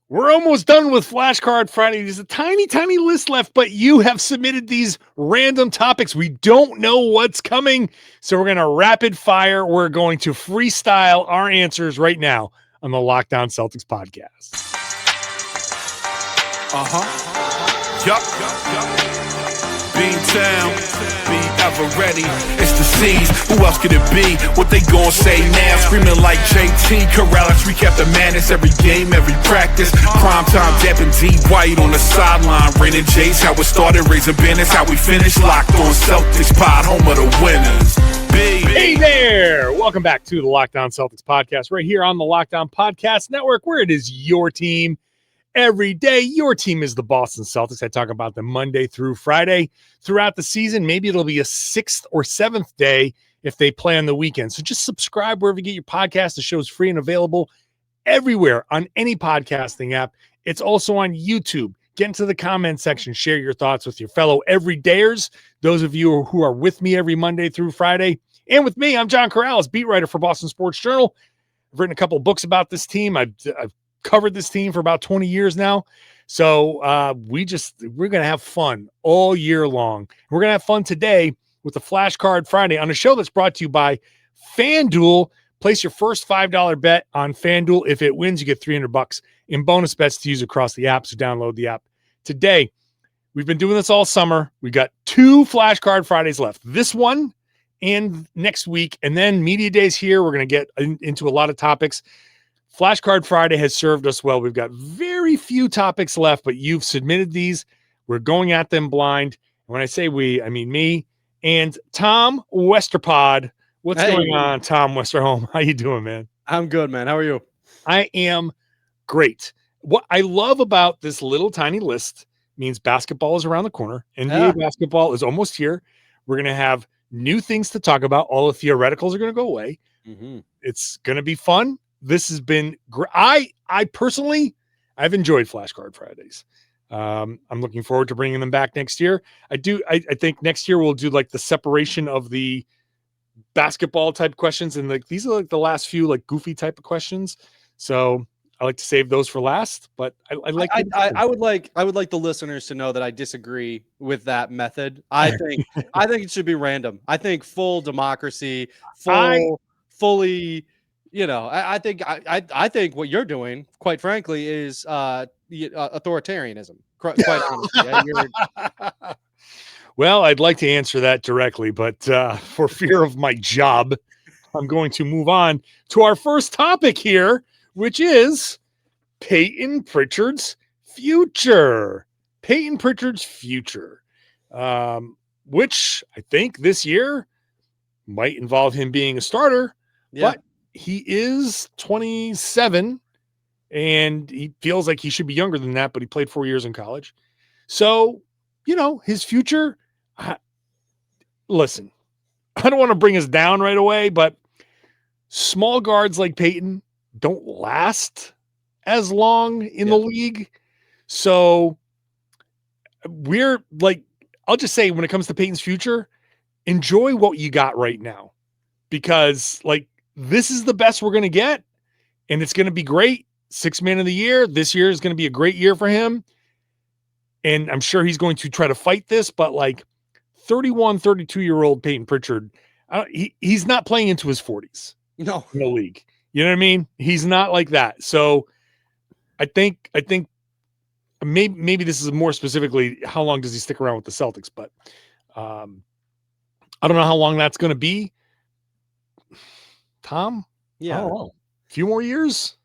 We're almost done with Flashcard Friday. There's a tiny, tiny list left, but you have submitted these random topics. We don't know what's coming, so we're going to rapid fire. We're going to freestyle our answers right now on the Locked On Celtics podcast. Beantown, be ever ready. It's the C's. Who else could it be? What they gon' say now? Screaming like JT, Karalis. Recap the madness every game, every practice. Prime time, Deb and D White on the sideline. Raining J's, how it started, raising banners, how we finished. Locked On Celtics pod, home of the winners. Hey there! Welcome back to the Locked On Celtics podcast, right here on the Locked On Podcast Network, where it is your team every day. Your team is the Boston Celtics. I talk about them Monday through Friday throughout the season. Maybe it'll be a sixth or seventh day if they play on the weekend. So just subscribe wherever you get your podcast. The show is free and available everywhere on any podcasting app. It's also on YouTube. Get into the comment section. Share your thoughts with your fellow everydayers, those of you who are with me every Monday through Friday. And with me, I'm John Karalis, beat writer for Boston Sports Journal. I've written a couple of books about this team. I've covered this team for about 20 years now. So we're going to have fun all year long. We're going to have fun today with the Flashcard Friday on a show that's brought to you by FanDuel. Place your first $5 bet on FanDuel. If it wins, you get $300 in bonus bets to use across the app. So download the app today. We've been doing this all summer. We got 2 Flashcard Fridays left. This one and next week. And then Media Days here. We're going to get into a lot of topics. Flashcard Friday has served us well. We've got very few topics left, but you've submitted these. We're going at them blind. When I say we, I mean me and Tom Westerpod. What's going on, Tom Westerholm? How you doing, man? I'm good, man. How are you? I am great. What I love about this little tiny list means basketball is around the corner. NBA basketball is almost here. We're going to have new things to talk about. All the theoreticals are going to go away. Mm-hmm. It's going to be fun. This has been great. I personally, I've enjoyed Flashcard Fridays. I'm looking forward to bringing them back next year. I think next year we'll do like the separation of the basketball type questions. And like, these are like the last few like goofy type of questions. So I like to save those for last, but I would like the listeners to know that I disagree with that method. I think it should be random. I think full democracy, fully, you know, I think what you're doing, quite frankly, is authoritarianism. Quite honestly. Well, I'd like to answer that directly, but for fear of my job, I'm going to move on to our first topic here, which is Payton Pritchard's future. Payton Pritchard's future, which I think this year might involve him being a starter, but he is 27 and he feels like he should be younger than that, but he played 4 years in college. So, you know, his future, listen, I don't want to bring us down right away, but small guards like Payton don't last as long in the league. So we're like, I'll just say when it comes to Payton's future, enjoy what you got right now, because like this is the best we're going to get and it's going to be great. 6th man of the year. This year is going to be a great year for him. And I'm sure he's going to try to fight this, but like 31, 32-year-old Payton Pritchard, he's not playing into his 40s in the league. You know what I mean? He's not like that. So I think maybe this is more specifically how long does he stick around with the Celtics, but I don't know how long that's going to be. Tom? Yeah. I don't know. A few more years?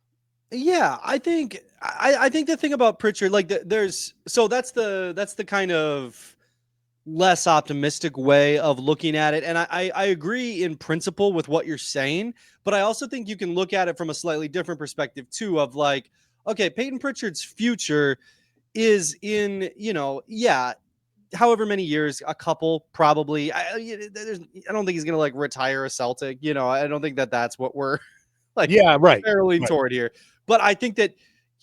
Yeah, I think the thing about Pritchard, like that's the kind of less optimistic way of looking at it. And I agree in principle with what you're saying, but I also think you can look at it from a slightly different perspective too, of like, okay, Payton Pritchard's future is in, however many years, a couple probably. I don't think he's going to like retire a Celtic. I don't think that's what we're like barreling toward here. But I think that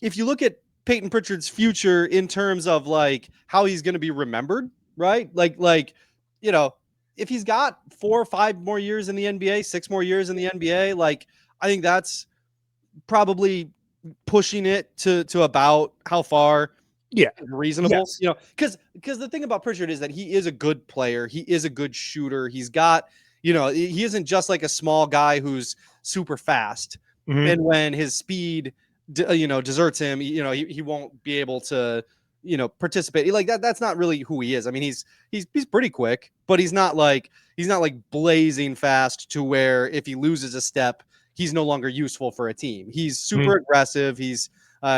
if you look at Payton Pritchard's future in terms of like how he's going to be remembered, right? Like, if he's got 4 or 5 more years in the NBA, 6 more years in the NBA, like I think that's probably pushing it to about how far Yeah. is reasonable. Yes. You know, because the thing about Pritchard is that he is a good player. He is a good shooter. He's got, you know, he isn't just like a small guy who's super fast. Mhm. And when his speed, you know, deserts him, you know, he won't be able to, you know, participate. Like that's not really who he is. I mean, he's pretty quick, but he's not like blazing fast to where if he loses a step, he's no longer useful for a team. He's super aggressive. He's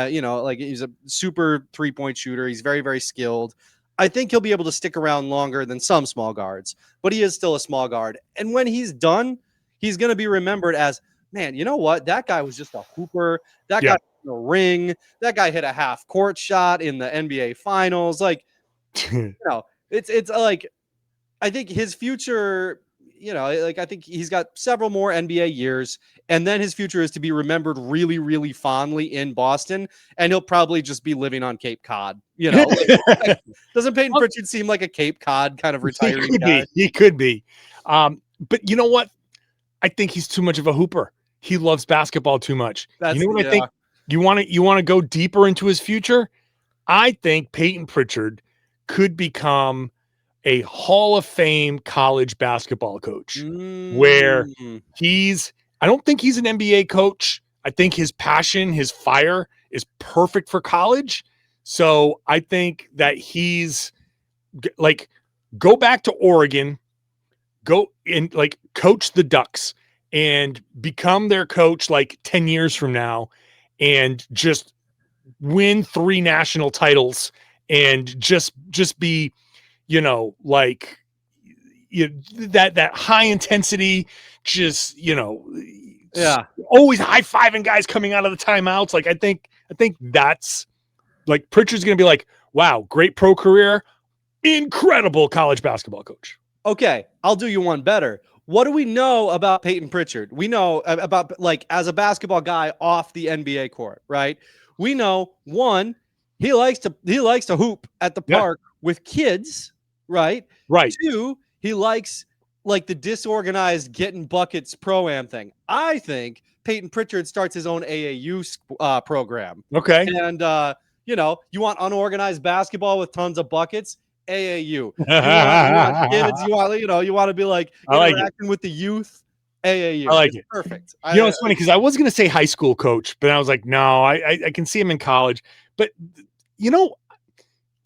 you know, like he's a super 3-point shooter. He's very, very skilled. I think he'll be able to stick around longer than some small guards, but he is still a small guard. And when he's done, he's going to be remembered as, man, you know what? That guy was just a hooper. That guy hit a ring. That guy hit a half court shot in the NBA finals. Like, you know, it's like, I think his future, you know, like I think he's got several more NBA years, and then his future is to be remembered really, really fondly in Boston, and he'll probably just be living on Cape Cod. You know, like, doesn't Payton Pritchard seem like a Cape Cod kind of retiree guy? He could be. But you know what? I think he's too much of a hooper. He loves basketball too much. You know what I think? You want to go deeper into his future? I think Payton Pritchard could become a Hall of Fame college basketball coach where I don't think he's an NBA coach. I think his passion, his fire is perfect for college. So I think that he's like, go back to Oregon, go and like coach the Ducks and become their coach like 10 years from now and just win 3 national titles and just be, you know, like that high intensity, just, you know, always high-fiving guys coming out of the timeouts. Like I think that's like Pritchard's going to be like, wow, great pro career, incredible college basketball coach. Okay, I'll do you one better. What do we know about Payton Pritchard? We know about, like, as a basketball guy off the NBA court, right? We know, one, he likes to hoop at the park with kids, right? Right. 2, he likes like the disorganized getting buckets pro-am thing. I think Payton Pritchard starts his own AAU program. Okay. And you know, you want unorganized basketball with tons of buckets? AAU. You want kids, you want to be like interacting with the youth. AAU. I like it. Perfect. You know, it's funny because I was going to say high school coach, but I was like, no, I can see him in college. But, you know,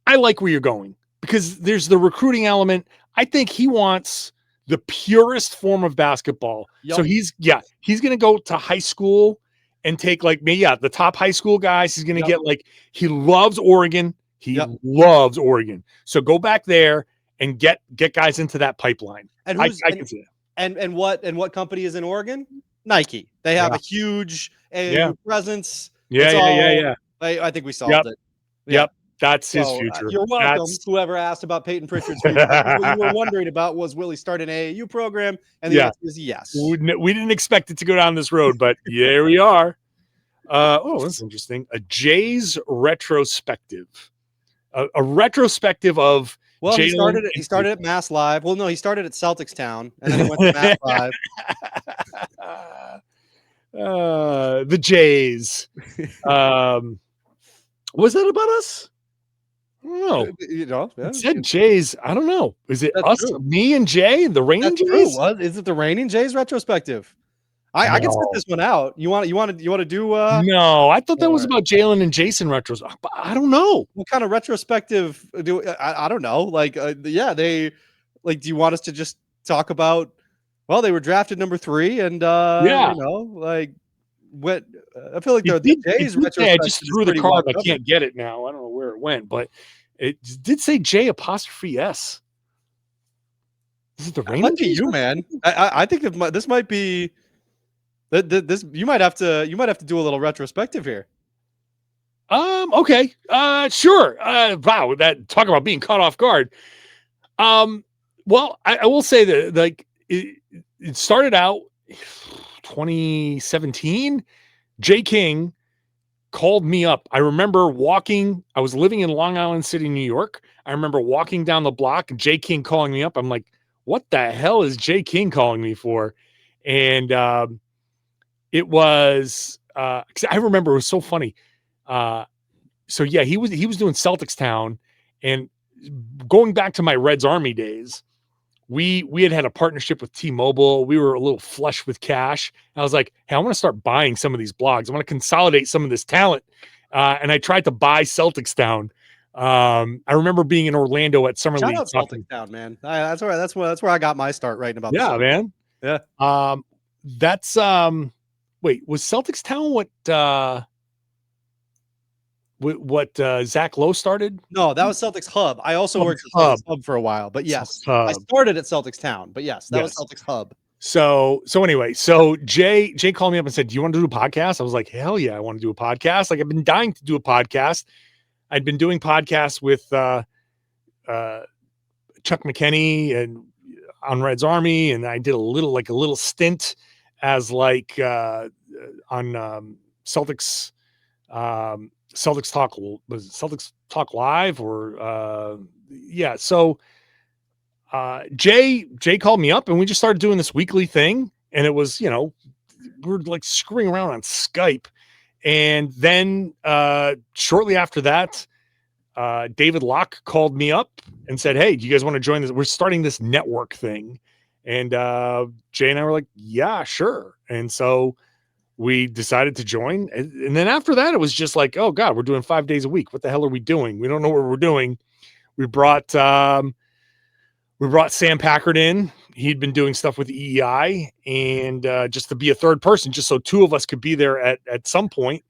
I like where you're going because there's the recruiting element. I think he wants the purest form of basketball. Yep. So he's going to go to high school and take like the top high school guys. He's going to get like, he loves Oregon. He loves Oregon. So go back there and get guys into that pipeline. And I can see it. And what company is in Oregon? Nike. They have a huge AAU presence. Yeah. I think we solved it. Yep. That's his future. You're welcome. Whoever asked about Payton Pritchard's future. What you were wondering about was, will he start an AAU program? And the answer is yes. We didn't expect it to go down this road, but here we are. That's interesting. A Jays retrospective. A retrospective of Jaylen. He started at Mass Live. Well, no, he started at Celtics Town, and then he went to Mass Live. The Jays. Was that about us? I don't know. You know, it said Jays. I don't know. Is it us, me, and Jay, the Reigning Jays? Is it the Reigning Jays retrospective? I can spit this one out. You want to do? No, I thought that was about Jaylen and Jayson retros. I don't know what kind of retrospective do. I don't know. Like, they like. Do you want us to just talk about? Well, they were drafted number 3, and you know, like what? I feel like the Jays retrospective. I just threw the card. I can't get it now. I don't know where it went, but it did say J''S. Is it the Reigning? Lucky you, man. I think this might be. This you might have to do a little retrospective here. Okay. Sure. Wow. That talk about being caught off guard. Well, I will say that like it started out 2017. Jay King called me up. I remember I was living in Long Island City, New York. I remember walking down the block and Jay King calling me up. I'm like, what the hell is Jay King calling me for? And, it was 'cause I remember it was so funny. So yeah, he was doing Celtics Town, and going back to my Reds Army days, we had a partnership with T-Mobile. We were a little flush with cash. I was like, hey, I want to start buying some of these blogs. I want to consolidate some of this talent. And I tried to buy Celtics Town. I remember being in Orlando at Summer Shout League. out Celtics Town, man. That's where I got my start writing about. Yeah, the man. Yeah. That's wait, was Celtics Town what Zach Lowe started? No, that was Celtics Hub. I also worked at Celtics Hub for a while, but yes, I started at Celtics Town, but yes, that was Celtics Hub. So anyway, Jay called me up and said, "Do you want to do a podcast?" I was like, "Hell yeah, I want to do a podcast." Like, I've been dying to do a podcast. I'd been doing podcasts with Chuck McKinney and on Red's Army, and I did a little stint as on Celtics Talk. Was it Celtics Talk Live or yeah? So Jay called me up, and we just started doing this weekly thing, and it was, we're like screwing around on Skype, and then shortly after that, David Locke called me up and said, "Hey, do you guys want to join this? We're starting this network thing." And Jay and I were like, "Yeah, sure." And so we decided to join. And then after that, it was just like, oh God, we're doing 5 days a week. What the hell are we doing? We don't know what we're doing. We brought Sam Packard in. He'd been doing stuff with EEI, and just to be a third person, just so two of us could be there at some point.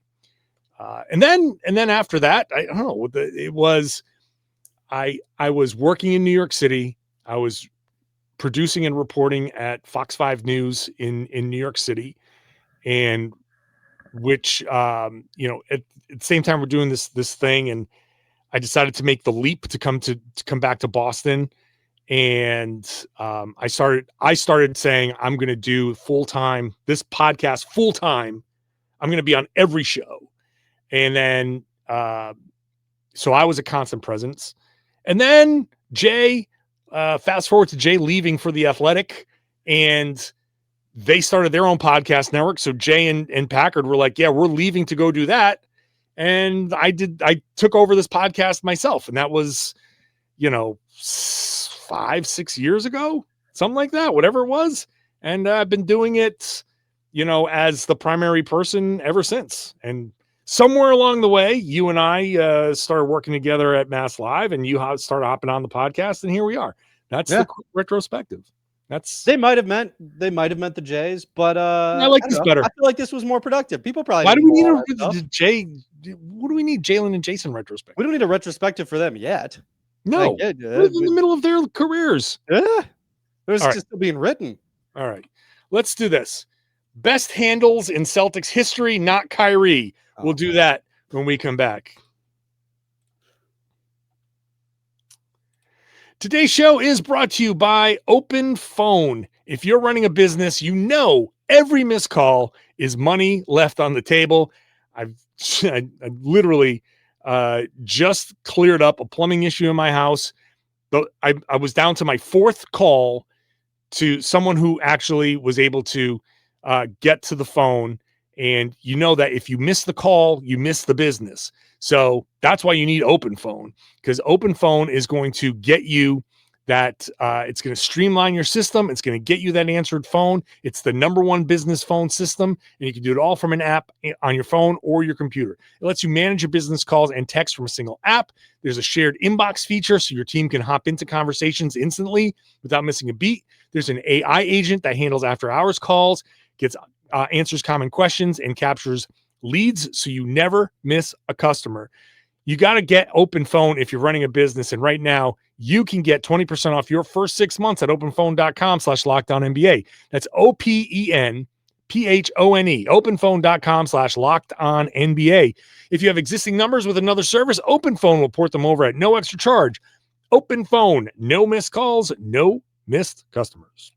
And then after that, I don't know. It was I was working in New York City. I was producing and reporting at Fox 5 News in New York City, and which at the same time we're doing this thing, and I decided to make the leap to come back to Boston. And I started saying, I'm going to do this podcast full time. I'm going to be on every show. And then, so I was a constant presence. And then Jay, fast forward to Jay leaving for The Athletic, and they started their own podcast network. So Jay and Packard were like, yeah, we're leaving to go do that. And I took over this podcast myself. And that was, 5-6 years ago, something like that, whatever it was. And I've been doing it, as the primary person ever since. And somewhere along the way, you and I started working together at Mass Live, and you started hopping on the podcast, and here we are. That's the retrospective. They might have meant the Jays, but I like this better. I feel like this was more productive. People probably. Why do we need a Jay? What do we need? Jaylen and Jayson retrospective. We don't need a retrospective for them yet. No, we're in the middle of their careers. Yeah, there's just still being written. All right, let's do this. Best handles in Celtics history, not Kyrie. We'll do that when we come back. Today's show is brought to you by Open Phone. If you're running a business, every missed call is money left on the table. I literally just cleared up a plumbing issue in my house. But I was down to my fourth call to someone who actually was able to get to the phone. And that if you miss the call, you miss the business. So that's why you need Open Phone, because Open Phone is going to get you that. It's going to streamline your system. It's going to get you that answered phone. It's the #1 business phone system, and you can do it all from an app on your phone or your computer. It lets you manage your business calls and text from a single app. There's a shared inbox feature, so your team can hop into conversations instantly without missing a beat. There's an AI agent that handles after-hours calls, answers common questions, and captures leads, so you never miss a customer. You got to get Open Phone if you're running a business. And right now, you can get 20% off your first 6 months at openphone.com/LockedOnNBA. That's OPENPHONE, openphone.com/LockedOnNBA. If you have existing numbers with another service, Open Phone will port them over at no extra charge. Open Phone, no missed calls, no missed customers.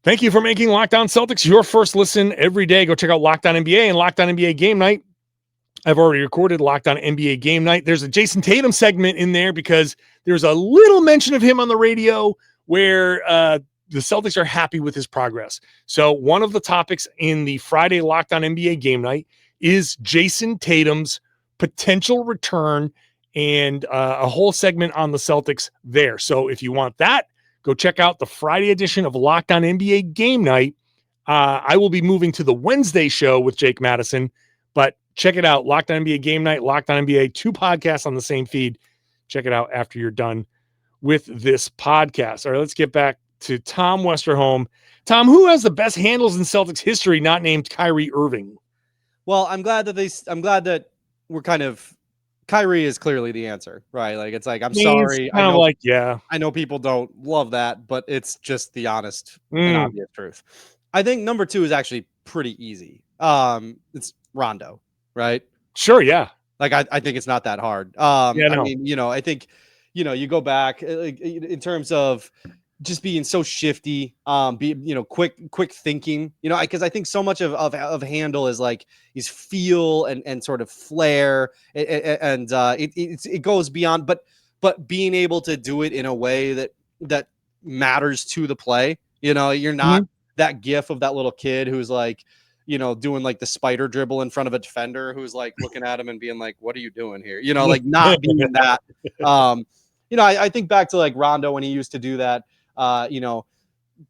Thank you for making Locked On Celtics your first listen every day. Go check out Locked On NBA and Locked On NBA Game Night. I've already recorded Locked On NBA Game Night. There's a Jayson Tatum segment in there because there's a little mention of him on the radio where the Celtics are happy with his progress. So one of the topics in the Friday Locked On NBA game night is Jayson Tatum's potential return and a whole segment on the Celtics there. So if you want that, go check out the Friday edition of Locked On NBA game night. I will be moving to the Wednesday show with Jake Madison, but check it out. Locked On NBA game night, Locked On NBA, 2 podcasts on the same feed. Check it out after you're done with this podcast. All right, let's get back to Tom Westerholm. Tom, who has the best handles in Celtics history not named Kyrie Irving? Well, I'm glad that we're kind of, Kyrie is clearly the answer, right? Like, it's like, I'm sorry. I know people don't love that, but it's just the honest and obvious truth. I think number 2 is actually pretty easy. It's Rondo, right? Sure. Yeah. Like, I think it's not that hard. I mean, I think, you go back like, in terms of just being so shifty, quick thinking, because I think so much of handle is like is feel and sort of flair, and it goes beyond, but being able to do it in a way that matters to the play. You're not that gif of that little kid who's like, doing like the spider dribble in front of a defender who's like looking at him and being like, what are you doing here? Like not being that. I think back to like Rondo when he used to do that,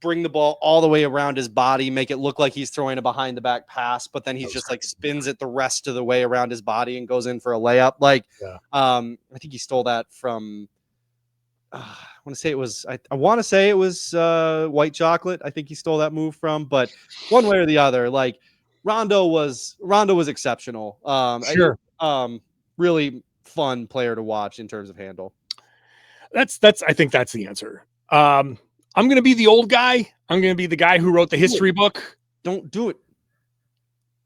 bring the ball all the way around his body, make it look like he's throwing a behind the back pass, but then he's just like spins it the rest of the way around his body and goes in for a layup. Like, I think he stole that from, I want to say it was White Chocolate. I think he stole that move from, but one way or the other, like Rondo was exceptional. Sure. Really fun player to watch in terms of handle. I think that's the answer. I'm going to be the old guy. I'm going to be the guy who wrote the history book. Don't do it.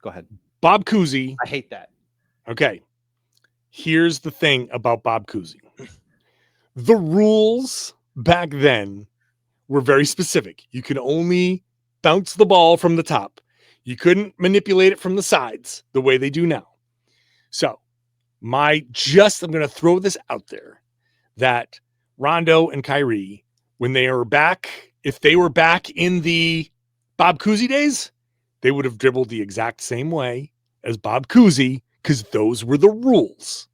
Go ahead. Bob Cousy. I hate that. Okay. Here's the thing about Bob Cousy. The rules back then were very specific. You could only bounce the ball from the top. You couldn't manipulate it from the sides the way they do now. So I'm going to throw this out there that Rondo and Kyrie, when they are back, if they were back in the Bob Cousy days, they would have dribbled the exact same way as Bob Cousy because those were the rules.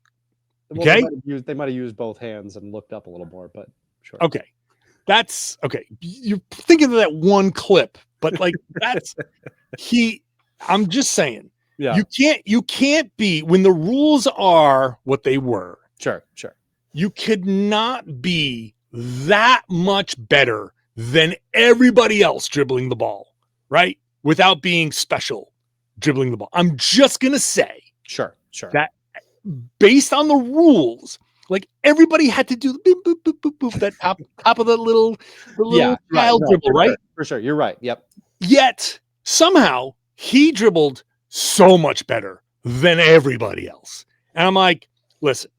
Okay. Well, they might have used both hands and looked up a little more, but sure. Okay. That's okay. You're thinking of that one clip, but like I'm just saying, yeah, you can't be when the rules are what they were. Sure. You could not be that much better than everybody else dribbling the ball, right? Without being special dribbling the ball. I'm just going to say sure that based on the rules, like everybody had to do the boop, boop, boop, boop, boop, that top of the little child dribble, right? For sure. You're right. Yep. Yet somehow he dribbled so much better than everybody else. And I'm like, listen,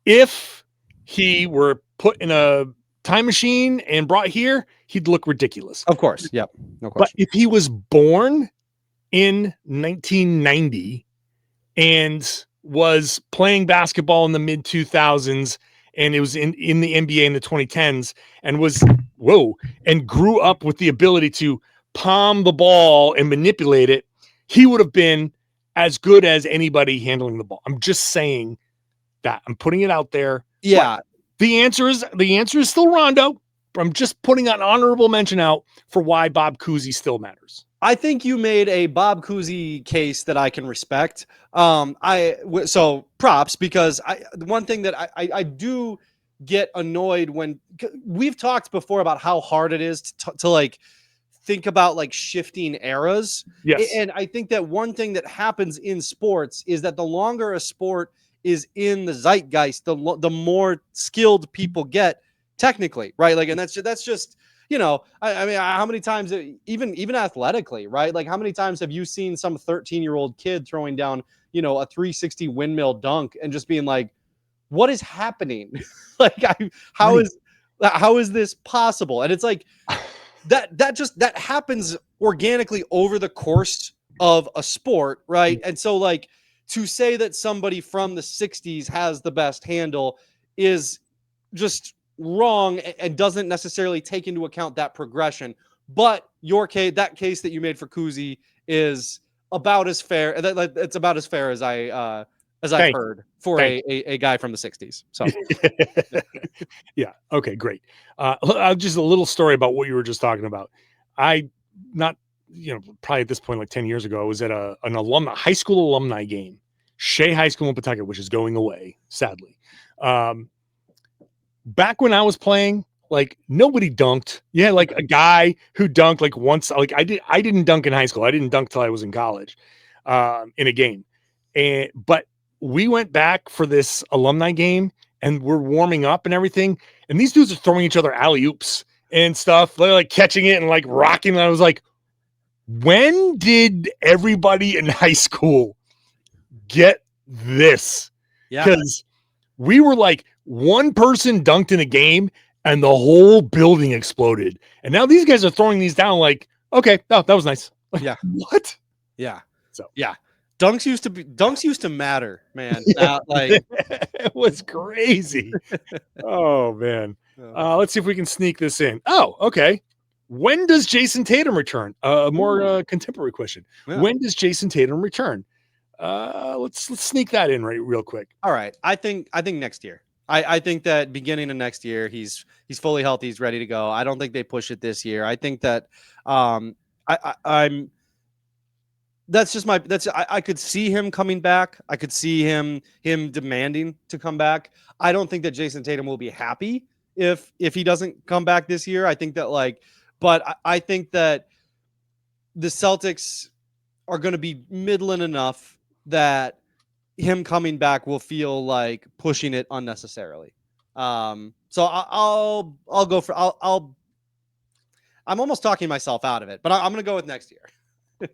if he were put in a time machine and brought here, he'd look ridiculous. Of course. Yep. No question. But if he was born in 1990 and was playing basketball in the mid 2000s and it was in the NBA in the 2010s and grew up with the ability to palm the ball and manipulate it, he would have been as good as anybody handling the ball. I'm just saying that. I'm putting it out there. Yeah. But the answer is still Rondo. I'm just putting an honorable mention out for why Bob Cousy still matters. I think you made a Bob Cousy case that I can respect. So props, because the one thing that I do get annoyed when we've talked before about how hard it is to like think about like shifting eras. Yes. And I think that one thing that happens in sports is that the longer a sport is in the zeitgeist, the more skilled people get technically, right? Like, and that's just, I mean, how many times, even athletically, right? Like, how many times have you seen some 13-year-old kid throwing down, a 360 windmill dunk and just being like, what is happening? Like, how is this possible? And it's like that happens organically over the course of a sport, right? And so, like, to say that somebody from the 60s has the best handle is just wrong and doesn't necessarily take into account that progression. But that case that you made for Cousy is about as fair. It's about as fair as I've heard for a guy from the 60s. So yeah. Okay, great. Just a little story about what you were just talking about. Probably at this point, like 10 years ago, I was at an high school alumni game, Shea High School in Pawtucket, which is going away, sadly. Back when I was playing, like nobody dunked. You had like a guy who dunked like once. Like I didn't dunk in high school. I didn't dunk till I was in college, in a game. But we went back for this alumni game and we're warming up and everything. And these dudes are throwing each other alley-oops and stuff. They're like catching it and like rocking. And I was like, when did everybody in high school get this? Yeah. Because we were like, one person dunked in a game and the whole building exploded. And now these guys are throwing these down like, okay, that was nice. Like, yeah. What? Yeah. So yeah. Dunks used to matter, man. Yeah. It was crazy. Oh man. Let's see if we can sneak this in. Oh, okay. When does Jayson Tatum return? A more contemporary question. Yeah. When does Jayson Tatum return? Let's sneak that in real quick. All right. I think next year. I think that beginning of next year, he's fully healthy. He's ready to go. I don't think they push it this year. I think that I could see him coming back. I could see him demanding to come back. I don't think that Jayson Tatum will be happy if he doesn't come back this year. I think that but I think that the Celtics are going to be middling enough that him coming back will feel like pushing it unnecessarily. So I'll go for I'm almost talking myself out of it, but I'm going to go with next year.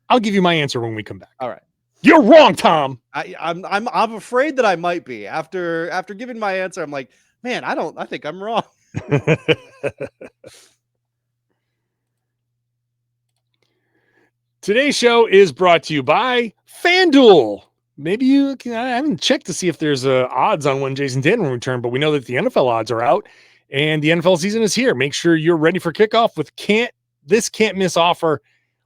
I'll give you my answer when we come back. All right. You're wrong, Tom. I'm afraid that I might be. After giving my answer, I'm like, man, I think I'm wrong. Today's show is brought to you by FanDuel. Maybe I haven't checked to see if there's odds on when Jayson Tatum will return, but we know that the NFL odds are out and the NFL season is here. Make sure you're ready for kickoff with this can't miss offer.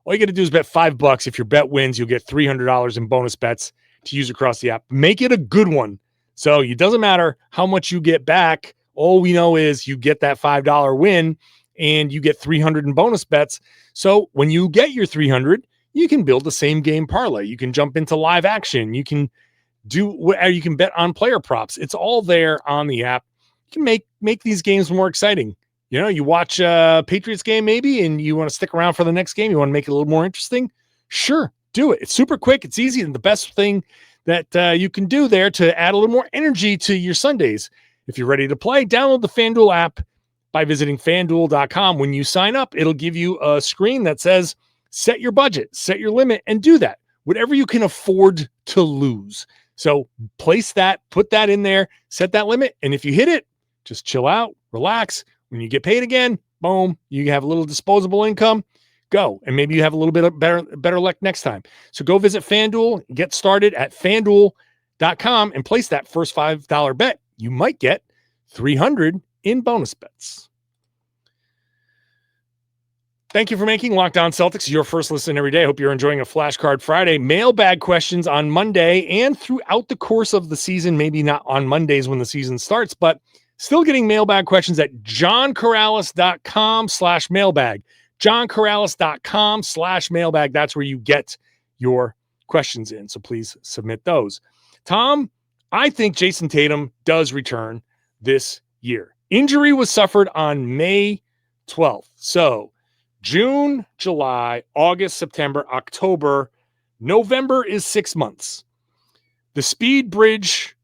All you got to do is bet $5. If your bet wins, you'll get $300 in bonus bets to use across the app. Make it a good one. So it doesn't matter how much you get back. All we know is you get that $5 win and you get 300 in bonus bets. So when you get your 300, you can build the same game parlay. You can jump into live action. You can you can bet on player props. It's all there on the app. You can make these games more exciting. You know, you watch a Patriots game maybe, and you want to stick around for the next game. You want to make it a little more interesting. Sure, do it. It's super quick. It's easy. And the best thing that you can do there to add a little more energy to your Sundays. If you're ready to play, download the FanDuel app by visiting FanDuel.com. When you sign up, it'll give you a screen that says, set your budget, set your limit, and do that. Whatever you can afford to lose. So place that, put that in there, set that limit. And if you hit it, just chill out, relax. When you get paid again, boom, you have a little disposable income, go. And maybe you have a little bit of better luck next time. So go visit FanDuel, get started at FanDuel.com and place that first $5 bet. You might get $300 in bonus bets. Thank you for making Locked On Celtics your first listen every day. I hope you're enjoying a Flashcard Friday. Mailbag questions on Monday and throughout the course of the season, maybe not on Mondays when the season starts, but still getting mailbag questions at johnkaralis.com/mailbag. johnkaralis.com/mailbag. That's where you get your questions in. So please submit those. Tom, I think Jayson Tatum does return this year. Injury was suffered on May 12th. So June, July, August, September, October, November is 6 months. The speed bridge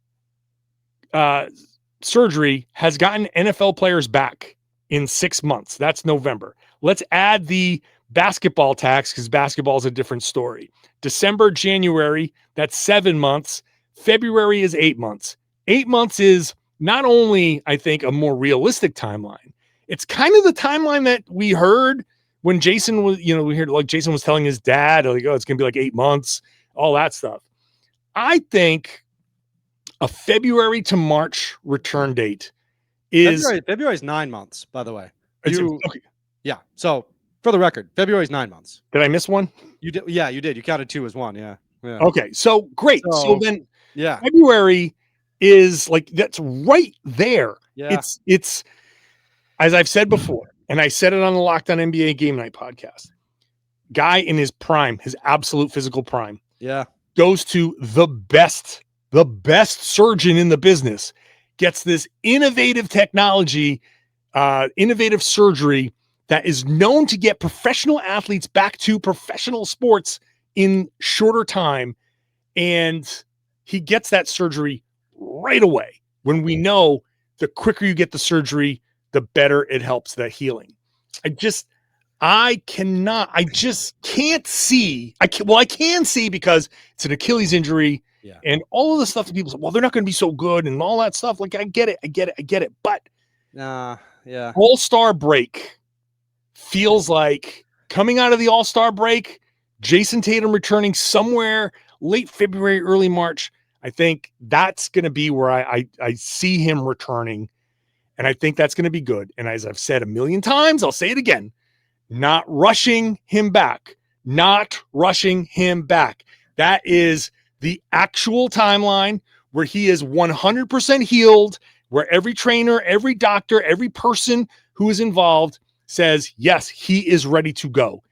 surgery has gotten NFL players back in 6 months. That's November. Let's add the basketball tax because basketball is a different story. December, January, that's 7 months. February is 8 months. 8 months is not only, I think, a more realistic timeline. It's kind of the timeline that we heard when Jayson was, we heard like Jayson was telling his dad, like, oh, it's going to be like 8 months, all that stuff. I think a February to March return date is February's 9 months, by the way. okay. Yeah. So for the record, February's 9 months. Did I miss one? You did. Yeah, you did. You counted 2 as 1. Yeah. Okay. So great. So then yeah, February is like, that's right there. Yeah. It's as I've said before, and I said it on the Locked On NBA Game Night podcast. Guy in his prime, his absolute physical prime, goes to the best surgeon in the business, gets this innovative technology, innovative surgery that is known to get professional athletes back to professional sports in shorter time. And he gets that surgery right away, when we know the quicker you get the surgery, the better it helps that healing. I just can't see. I can see, because it's an Achilles injury and all of the stuff that people say, well, they're not going to be so good and all that stuff. Like, I get it. But All-Star break feels like, coming out of the All-Star break, Jayson Tatum returning somewhere late February, early March. I think that's going to be where I see him returning. And I think that's going to be good. And as I've said a million times, I'll say it again. Not rushing him back. That is the actual timeline where he is 100% healed, where every trainer, every doctor, every person who is involved says, yes, he is ready to go.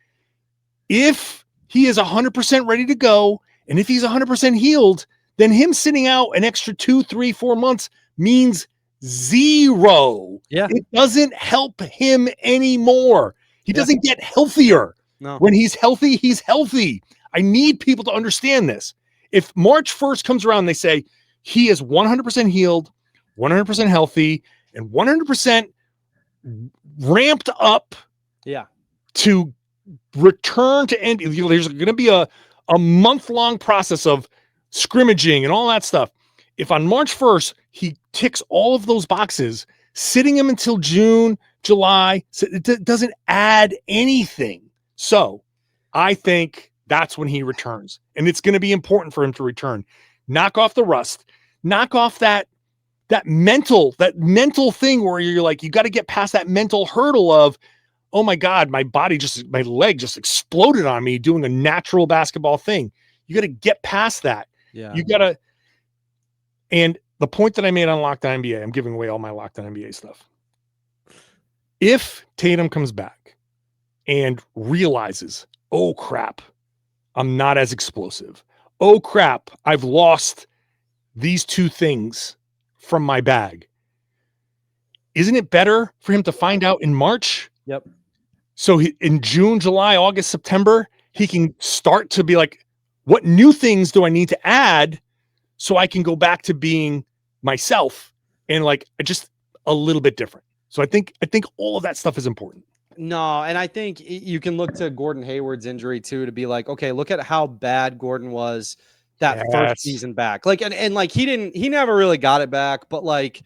If he is 100% ready to go, and if he's 100% healed, then him sitting out an extra 2, 3, 4 months means zero. Yeah. It doesn't help him anymore. He doesn't get healthier. No. When he's healthy, he's healthy. I need people to understand this. If March 1st comes around and they say he is 100% healed, 100% healthy, and 100% ramped up to return to end, there's going to be a month-long process of scrimmaging and all that stuff. If on March 1st, he ticks all of those boxes, sitting him until June, July, it doesn't add anything. So I think that's when he returns. And it's going to be important for him to return. Knock off the rust. Knock off that mental thing where you're like, you got to get past that mental hurdle of, oh my God, my leg just exploded on me doing a natural basketball thing. You got to get past that. Yeah. You got to. And the point that I made on Locked On NBA, I'm giving away all my Locked On NBA stuff. If Tatum comes back and realizes, oh crap, I'm not as explosive. Oh crap, I've lost these 2 things from my bag. Isn't it better for him to find out in March? Yep. So in June, July, August, September, he can start to be like, what new things do I need to add so I can go back to being myself and like just a little bit different. So I think all of that stuff is important. No, and I think you can look to Gordon Hayward's injury too to be like, okay, look at how bad Gordon was that first season back. Like, and like he never really got it back, but like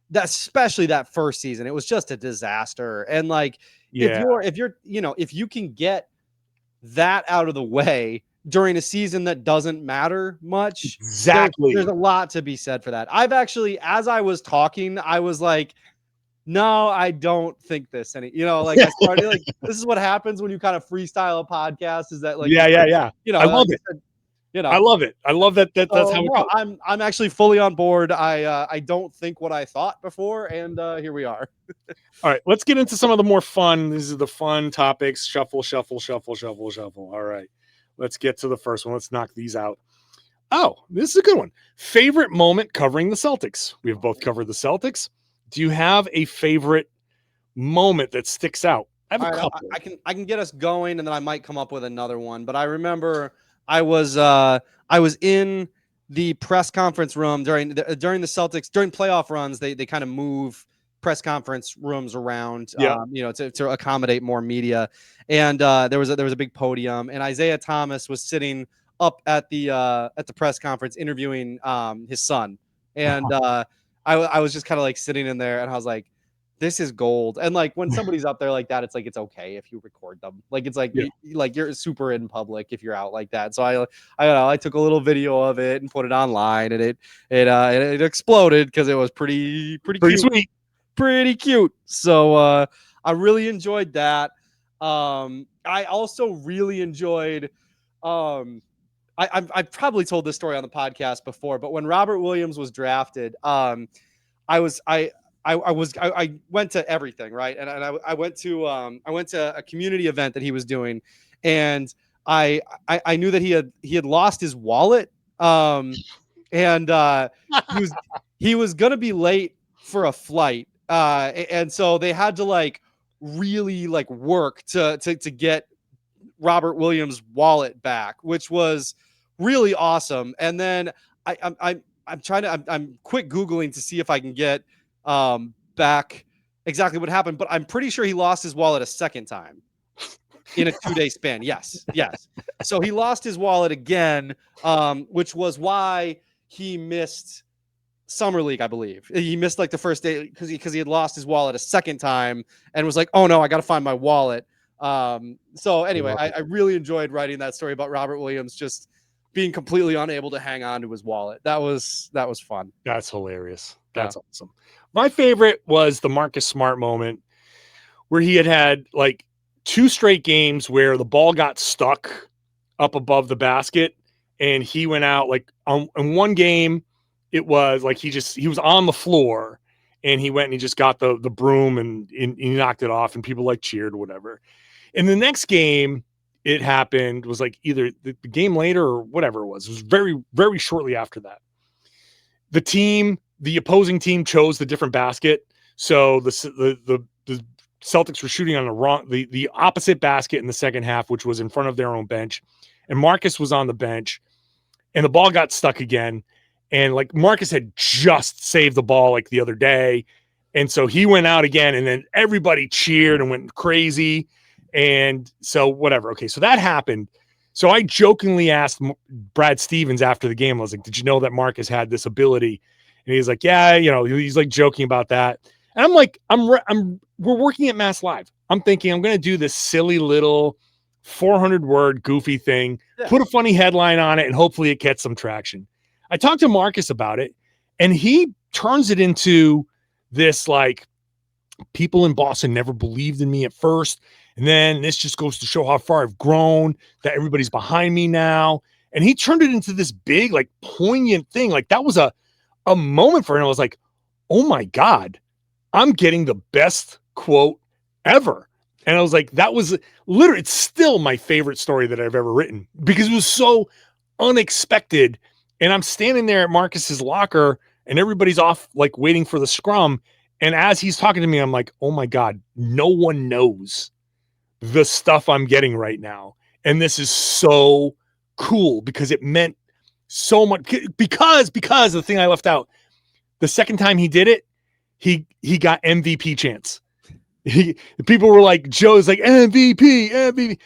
that, especially that first season, it was just a disaster. And like, if you can get that out of the way during a season that doesn't matter much, exactly, there's a lot to be said for that. I've actually, as I was talking, I was like, no, I don't think this like I started like, this is what happens when you kind of freestyle a podcast, is that like, I love it. I love it. I love that. That's how it goes. I'm actually fully on board. I don't think what I thought before, and here we are. All right, let's get into some of the more fun. These are the fun topics. Shuffle. All right, let's get to the first one. Let's knock these out. Oh, this is a good one. Favorite moment covering the Celtics. We have both covered the Celtics. Do you have a favorite moment that sticks out? I have a couple. I can get us going, and then I might come up with another one. But I remember I was in the press conference room during the Celtics during playoff runs. They kind of move press conference rooms around, to accommodate more media. And there was a big podium, and Isaiah Thomas was sitting up at the press conference interviewing his son, and I was just kind of like sitting in there, and I was like, this is gold. And like when somebody's up there like that, it's like, it's okay if you record them. Like, it's like, you're super in public if you're out like that. So I took a little video of it and put it online, and it exploded because it was pretty cute. Sweet. pretty cute. So I really enjoyed that. I also really enjoyed. I've probably told this story on the podcast before, but when Robert Williams was drafted, I went to everything, right? And I went to a community event that he was doing, and I knew that he had lost his wallet, and he was gonna be late for a flight, and so they had to like really like work to get Robert Williams' wallet back, which was really awesome. And then I'm quick Googling to see if I can get back exactly what happened, but I'm pretty sure he lost his wallet a second time in a 2-day span. Yes. So he lost his wallet again, which was why he missed Summer League, I believe. He missed like the first day because he had lost his wallet a second time and was like, oh no, I got to find my wallet. So anyway, I really enjoyed writing that story about Robert Williams just being completely unable to hang on to his wallet. That was fun. That's hilarious. That's awesome. My favorite was the Marcus Smart moment where he had like 2 straight games where the ball got stuck up above the basket and he went out like in one game. It was like he was on the floor and he went and he just got the broom and he knocked it off and people like cheered or whatever. In the next game, it happened was like either the game later or whatever it was. It was very, very shortly after that. The opposing team chose the different basket. So the Celtics were shooting on the opposite basket in the second half, which was in front of their own bench. And Marcus was on the bench and the ball got stuck again. And like Marcus had just saved the ball like the other day. And so he went out again and then everybody cheered and went crazy. And so whatever. Okay. So that happened. So I jokingly asked Brad Stevens after the game, I was like, did you know that Marcus had this ability? And he's like, yeah, he's like joking about that. And I'm like, we're working at Mass Live. I'm thinking I'm going to do this silly little 400-word goofy thing, put a funny headline on it, and hopefully it gets some traction. I talked to Marcus about it, and he turns it into this like, people in Boston never believed in me at first. And then this just goes to show how far I've grown, that everybody's behind me now. And he turned it into this big, like poignant thing. Like that was a moment for him. I was like, oh my God, I'm getting the best quote ever. And I was like, that was literally, it's still my favorite story that I've ever written because it was so unexpected. And I'm standing there at Marcus's locker and everybody's off like waiting for the scrum. And as he's talking to me, I'm like, oh my God, no one knows the stuff I'm getting right now. And this is so cool because it meant so much because the thing I left out, the second time he did it, he got MVP chance. People were like, Joe's like MVP.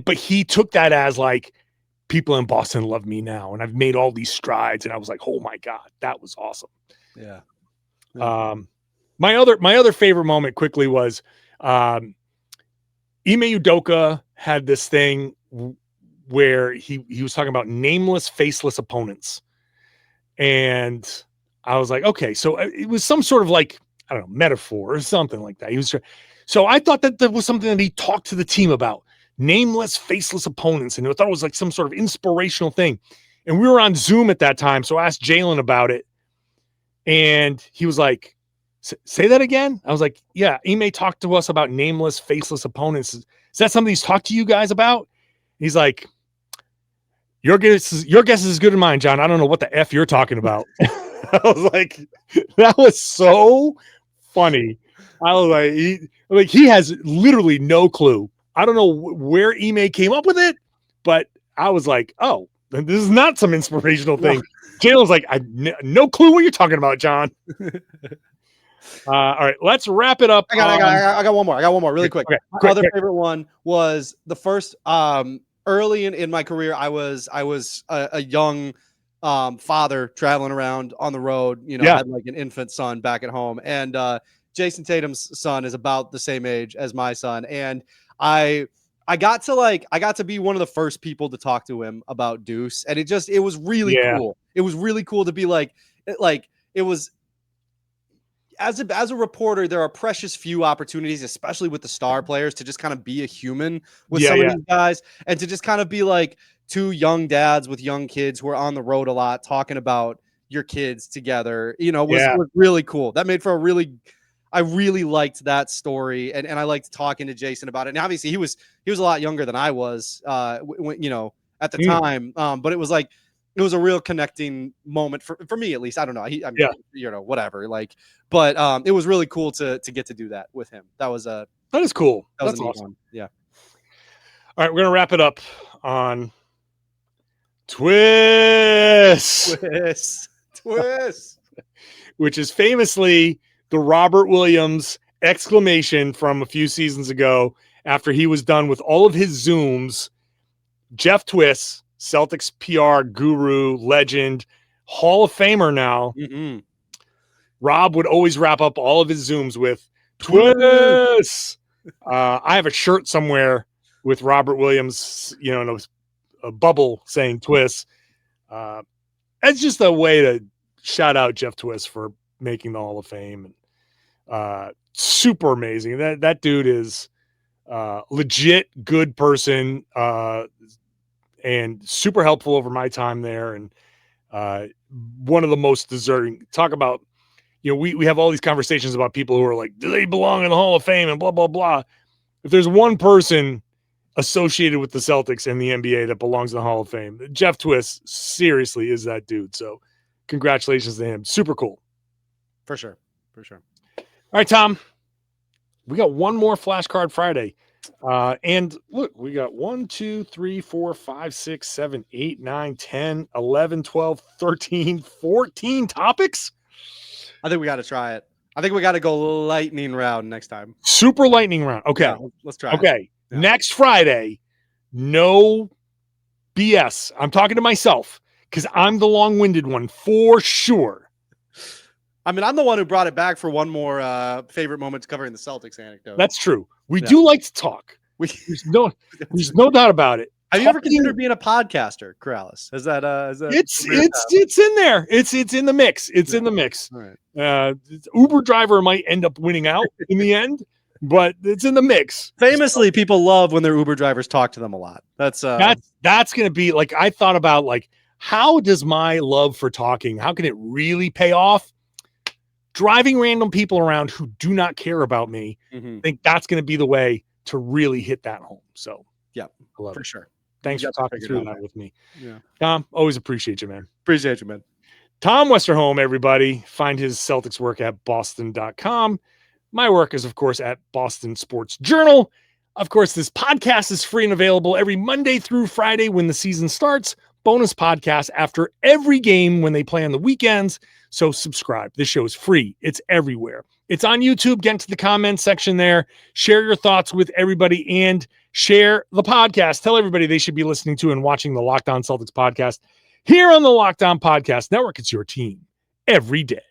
But he took that as like, people in Boston love me now. And I've made all these strides. And I was like, oh my God, that was awesome. Yeah. My other favorite moment quickly was Ime Udoka had this thing where he was talking about nameless, faceless opponents. And I was like, okay, so it was some sort of like, I don't know, metaphor or something like that. So I thought that was something that he talked to the team about, nameless, faceless opponents. And I thought it was like some sort of inspirational thing. And we were on Zoom at that time. So I asked Jaylen about it. And he was like, say that again? I was like, yeah, Ime talked to us about nameless, faceless opponents. Is that something he's talked to you guys about? He's like, your guess is as good as mine, John. I don't know what the F you're talking about. I was like, that was so funny. I was like, he has literally no clue. I don't know where Ime came up with it, but I was like, oh, this is not some inspirational thing. Jaylen's like, no clue what you're talking about, John. All right, let's wrap it up. I got one more. I got one more really quick. Okay, My other favorite one was the first early in my career. I was a young father traveling around on the road, had like an infant son back at home. And Jayson Tatum's son is about the same age as my son. And I got to be one of the first people to talk to him about Deuce. And it was really cool. It was really cool to be like, it was as a reporter, there are precious few opportunities, especially with the star players, to just kind of be a human with some of these guys, and to just kind of be like two young dads with young kids who are on the road a lot, talking about your kids together. Was really cool. That made for I really liked that story, and I liked talking to Jayson about it. And obviously, he was a lot younger than I was, when, at the time. But it was like, it was a real connecting moment for me, at least. I don't know. I mean, whatever. Like, but it was really cool to get to do that with him. That is cool. That's awesome. Yeah. All right, we're gonna wrap it up on Twist, which is famously the Robert Williams exclamation from a few seasons ago after he was done with all of his Zooms. Jeff Twist, Celtics PR guru, legend, Hall of Famer now. Mm-hmm. Rob would always wrap up all of his Zooms with Twist. I have a shirt somewhere with Robert Williams, and a bubble saying Twist. It's just a way to shout out Jeff Twist for making the Hall of Fame. And super amazing. That dude is legit good person, and super helpful over my time there. And one of the most deserving. Talk about, we have all these conversations about people who are like, do they belong in the Hall of Fame and blah, blah, blah. If there's one person associated with the Celtics and the NBA that belongs in the Hall of Fame, Jeff Twist seriously is that dude. So congratulations to him. Super cool. For sure. All right, Tom, we got one more Flashcard Friday. And look, we got 1, 2, 3, 4, 5, 6, 7, 8, 9, 10, 11, 12, 13, 14 topics. I think we got to try it. I think we got to go lightning round next time. Super lightning round. Okay. Yeah, let's try it. Okay. Yeah. Next Friday, no BS. I'm talking to myself because I'm the long-winded one for sure. I mean, I'm the one who brought it back for one more favorite moments covering the Celtics anecdote. That's true. We do like to talk. There's no doubt about it. Have you ever considered being a podcaster, Karalis? Is that it's in there. It's in the mix. It's in the mix. All right. Uber driver might end up winning out in the end, but it's in the mix. Famously, people love when their Uber drivers talk to them a lot. That's gonna be like, I thought about, like, how does my love for talking, how can it really pay off? Driving random people around who do not care about me. I think that's going to be the way to really hit that home. So yeah, for sure. Thanks for talking through that with me. Yeah. Tom, always appreciate you, man. Appreciate you, man. Tom Westerholm, everybody. Find his Celtics work at boston.com. My work is, of course, at Boston Sports Journal. Of course, this podcast is free and available every Monday through Friday when the season starts. Bonus podcast after every game when they play on the weekends. So subscribe. This show is free. It's everywhere. It's on YouTube. Get into the comments section there. Share your thoughts with everybody and share the podcast. Tell everybody they should be listening to and watching the Locked On Celtics podcast here on the Locked On Podcast Network. It's your team every day.